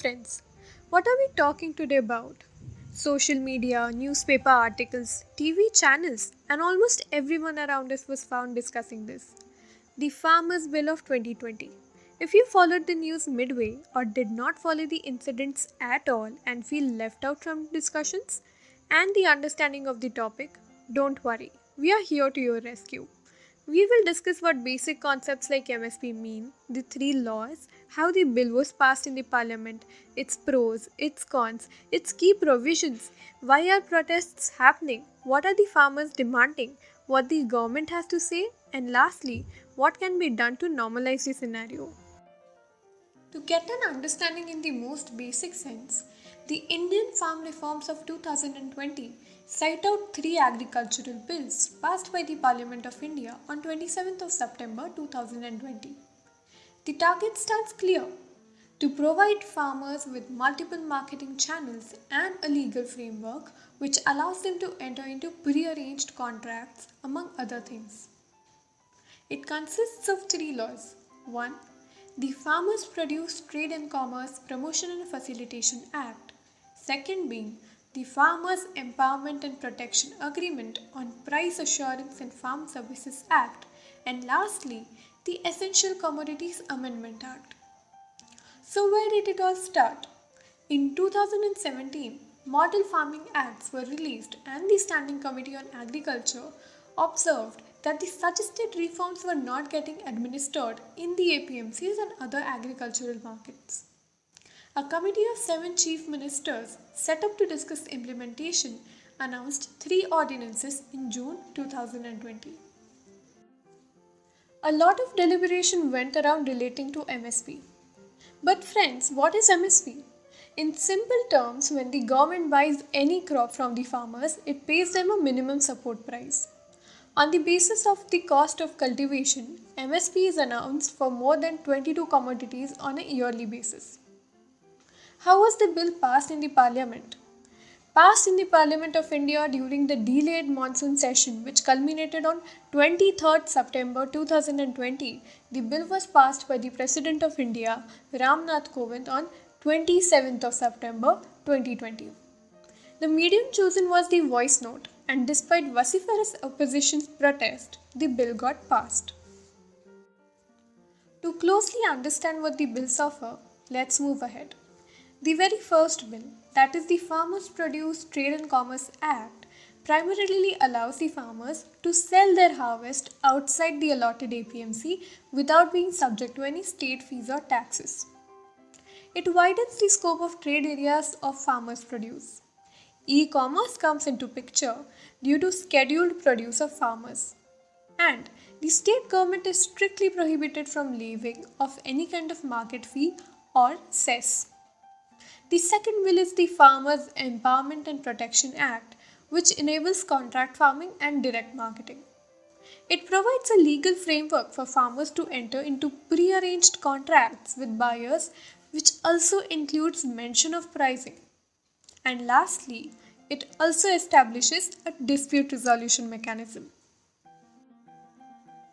friends, what are we talking today about? Social media, newspaper articles, TV channels, and almost everyone around us was found discussing this. The Farmers' Bill of 2020. If you followed the news midway or did not follow the incidents at all and feel left out from discussions and the understanding of the topic, don't worry, we are here to your rescue. We will discuss what basic concepts like MSP mean, the three laws, how the bill was passed in the parliament, its pros, its cons, its key provisions, why are protests happening, what are the farmers demanding, what the government has to say, and lastly, what can be done to normalize the scenario. To get an understanding in the most basic sense, the Indian Farm Reforms of 2020 cite out three agricultural bills passed by the Parliament of India on 27th of September 2020. The target stands clear: to provide farmers with multiple marketing channels and a legal framework which allows them to enter into prearranged contracts, among other things. It consists of three laws. 1. The Farmers Produce Trade and Commerce Promotion and Facilitation Act. Second being the Farmers Empowerment and Protection Agreement on Price Assurance and Farm Services Act. And lastly, the Essential Commodities Amendment Act. So, where did it all start? In 2017, Model Farming Acts were released, and the Standing Committee on Agriculture observed that the suggested reforms were not getting administered in the APMCs and other agricultural markets. A committee of 7 chief ministers set up to discuss implementation announced three ordinances in June 2020. A lot of deliberation went around relating to MSP. But friends, what is MSP? In simple terms, when the government buys any crop from the farmers, it pays them a minimum support price. On the basis of the cost of cultivation, MSP is announced for more than 22 commodities on a yearly basis. How was the bill passed in the Parliament? Passed in the Parliament of India during the delayed monsoon session, which culminated on 23rd September 2020, the bill was passed by the President of India, Ram Nath Kovind, on 27th of September 2020. The medium chosen was the voice note, and despite vociferous opposition's protest, the bill got passed. To closely understand what the bills offer, let's move ahead. The very first bill, that is the Farmers Produce Trade and Commerce Act, primarily allows the farmers to sell their harvest outside the allotted APMC without being subject to any state fees or taxes. It widens the scope of trade areas of farmers' produce. E-commerce comes into picture due to scheduled produce of farmers. And the state government is strictly prohibited from levying of any kind of market fee or cess. The second bill is the Farmers Empowerment and Protection Act, which enables contract farming and direct marketing. It provides a legal framework for farmers to enter into pre-arranged contracts with buyers, which also includes mention of pricing. And lastly, it also establishes a dispute resolution mechanism.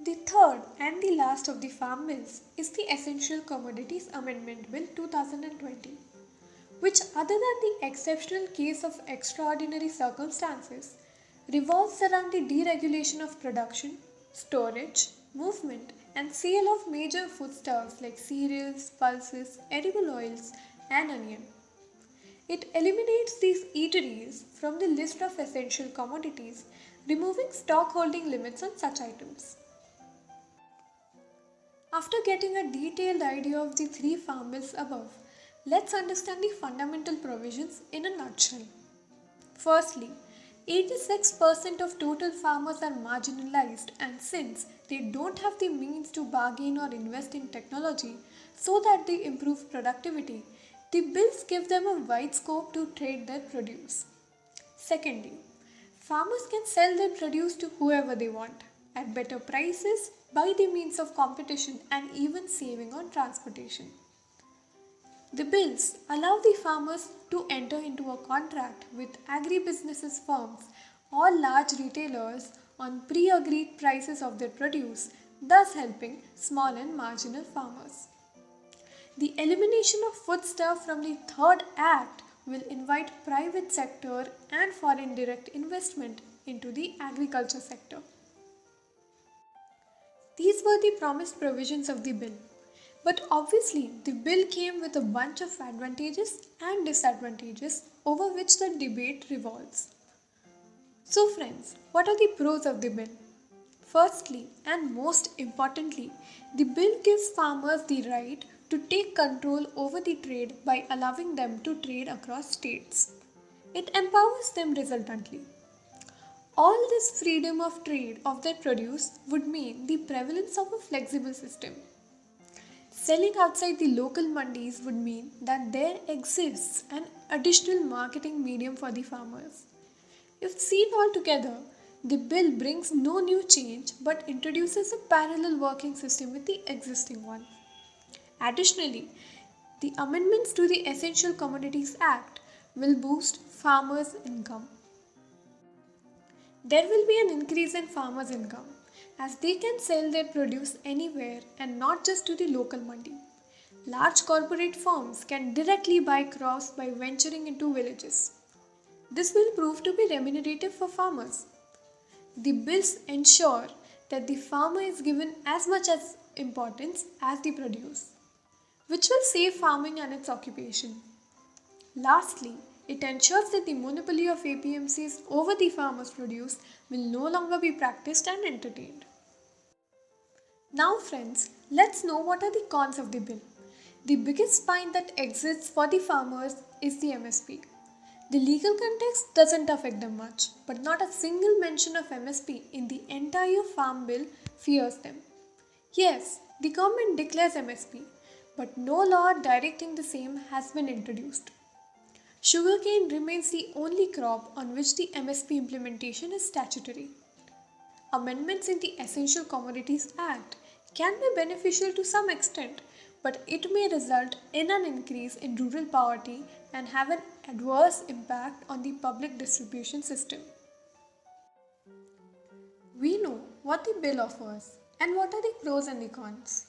The third and the last of the farm bills is the Essential Commodities Amendment Bill 2020, which, other than the exceptional case of extraordinary circumstances, revolves around the deregulation of production, storage, movement, and sale of major foodstuffs like cereals, pulses, edible oils, and onion. It eliminates these eateries from the list of essential commodities, removing stock holding limits on such items. After getting a detailed idea of the three farm bills above, let's understand the fundamental provisions in a nutshell. Firstly, 86% of total farmers are marginalized, and since they don't have the means to bargain or invest in technology so that they improve productivity, the bills give them a wide scope to trade their produce. Secondly, farmers can sell their produce to whoever they want at better prices by the means of competition and even saving on transportation. The bills allow the farmers to enter into a contract with agribusinesses firms or large retailers on pre-agreed prices of their produce, thus helping small and marginal farmers. The elimination of foodstuff from the third act will invite private sector and foreign direct investment into the agriculture sector. These were the promised provisions of the bill. But obviously, the bill came with a bunch of advantages and disadvantages over which the debate revolves. So, friends, what are the pros of the bill? Firstly, and most importantly, the bill gives farmers the right to take control over the trade by allowing them to trade across states. It empowers them resultantly. All this freedom of trade of their produce would mean the prevalence of a flexible system. Selling outside the local mandis would mean that there exists an additional marketing medium for the farmers. If seen all together, the bill brings no new change but introduces a parallel working system with the existing one. Additionally, the amendments to the Essential Commodities Act will boost farmers' income. There will be an increase in farmers' income as they can sell their produce anywhere and not just to the local mandi. Large corporate firms can directly buy crops by venturing into villages. This will prove to be remunerative for farmers. The bills ensure that the farmer is given as much as importance as the produce, which will save farming and its occupation. Lastly, it ensures that the monopoly of APMCs over the farmer's produce will no longer be practiced and entertained. Now friends, let's know what are the cons of the bill. The biggest fine that exists for the farmers is the MSP. The legal context doesn't affect them much, but not a single mention of MSP in the entire farm bill fears them. Yes, the government declares MSP, but no law directing the same has been introduced. Sugarcane remains the only crop on which the MSP implementation is statutory. Amendments in the Essential Commodities Act can be beneficial to some extent, but it may result in an increase in rural poverty and have an adverse impact on the public distribution system. We know what the bill offers and what are the pros and the cons.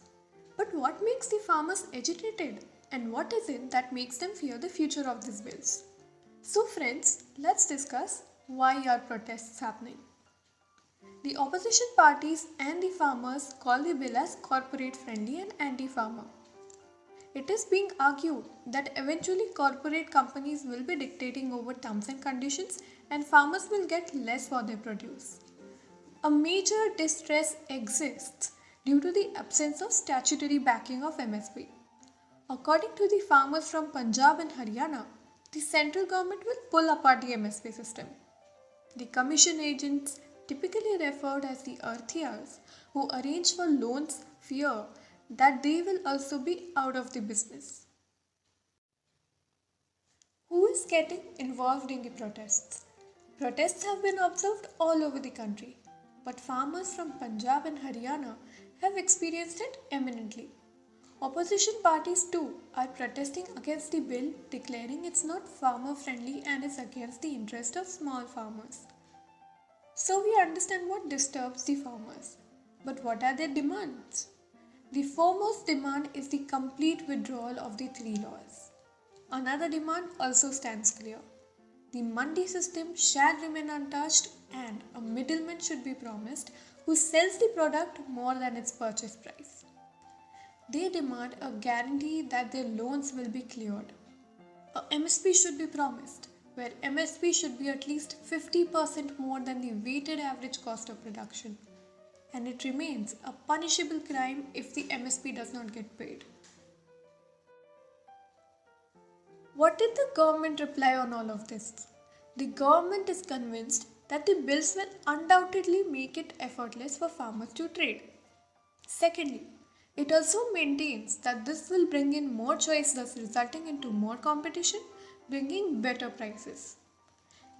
But what makes the farmers agitated and what is it that makes them fear the future of these bills? So friends, let's discuss why are protests happening. The opposition parties and the farmers call the bill as corporate friendly and anti-farmer. It is being argued that eventually corporate companies will be dictating over terms and conditions and farmers will get less for their produce. A major distress exists due to the absence of statutory backing of MSP. According to the farmers from Punjab and Haryana, the central government will pull apart the MSP system. The commission agents, typically referred as the earthiers, who arrange for loans, fear that they will also be out of the business. Who is getting involved in the protests? Protests have been observed all over the country, but farmers from Punjab and Haryana have experienced it eminently. Opposition parties too are protesting against the bill, declaring it's not farmer friendly and is against the interest of small farmers. So we understand what disturbs the farmers. But what are their demands? The foremost demand is the complete withdrawal of the three laws. Another demand also stands clear. The mandi system shall remain untouched and a middleman should be promised who sells the product more than its purchase price. They demand a guarantee that their loans will be cleared. A MSP should be promised, where MSP should be at least 50% more than the weighted average cost of production. And it remains a punishable crime if the MSP does not get paid. What did the government reply on all of this? The government is convinced that the bills will undoubtedly make it effortless for farmers to trade. Secondly, it also maintains that this will bring in more choice, thus resulting into more competition, bringing better prices.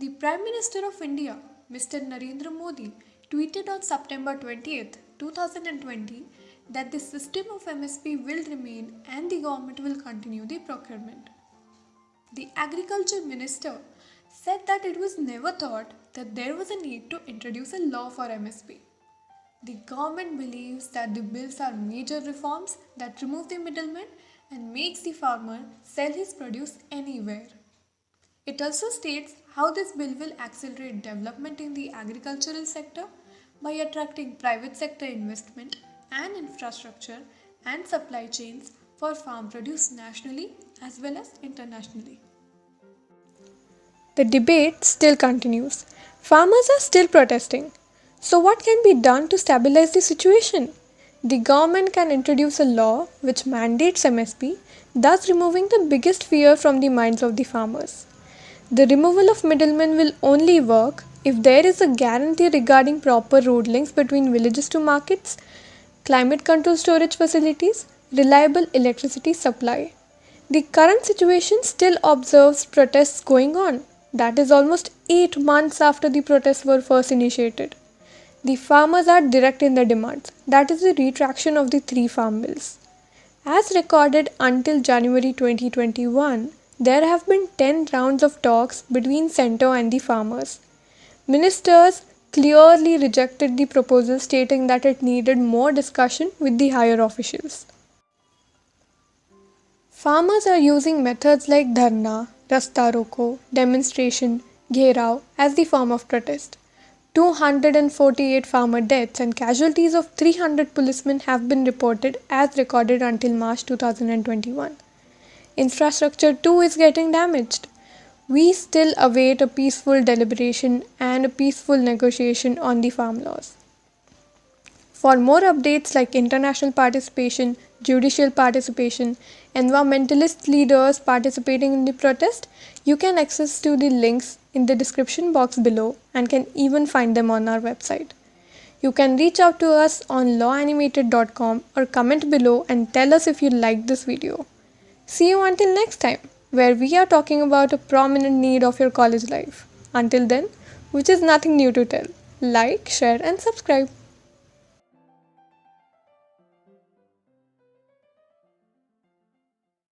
The Prime Minister of India, Mr. Narendra Modi, tweeted on September 20th, 2020 that the system of MSP will remain and the government will continue the procurement. The Agriculture Minister said that it was never thought that there was a need to introduce a law for MSP. The government believes that the bills are major reforms that remove the middlemen and makes the farmer sell his produce anywhere. It also states how this bill will accelerate development in the agricultural sector by attracting private sector investment and infrastructure and supply chains for farm produce nationally as well as internationally. The debate still continues. Farmers are still protesting. So, what can be done to stabilize the situation? The government can introduce a law which mandates MSP, thus removing the biggest fear from the minds of the farmers. The removal of middlemen will only work if there is a guarantee regarding proper road links between villages to markets, climate control storage facilities, reliable electricity supply. The current situation still observes protests going on. That is almost 8 months after the protests were first initiated. The farmers are direct in their demands. That is the retraction of the three farm bills. As recorded until January 2021, there have been 10 rounds of talks between centre and the farmers. Ministers clearly rejected the proposal, stating that it needed more discussion with the higher officials. Farmers are using methods like dharna, rasta roko, demonstration, gherao as the form of protest. 248 farmer deaths and casualties of 300 policemen have been reported as recorded until March 2021. Infrastructure too is getting damaged. We still await a peaceful deliberation and a peaceful negotiation on the farm laws. For more updates like international participation, judicial participation, environmentalist leaders participating in the protest, you can access to the links in the description box below and can even find them on our website. You can reach out to us on lawanimated.com or comment below and tell us if you liked this video. See you until next time, where we are talking about a prominent need of your college life. Until then, which is nothing new to tell. Like, share and subscribe.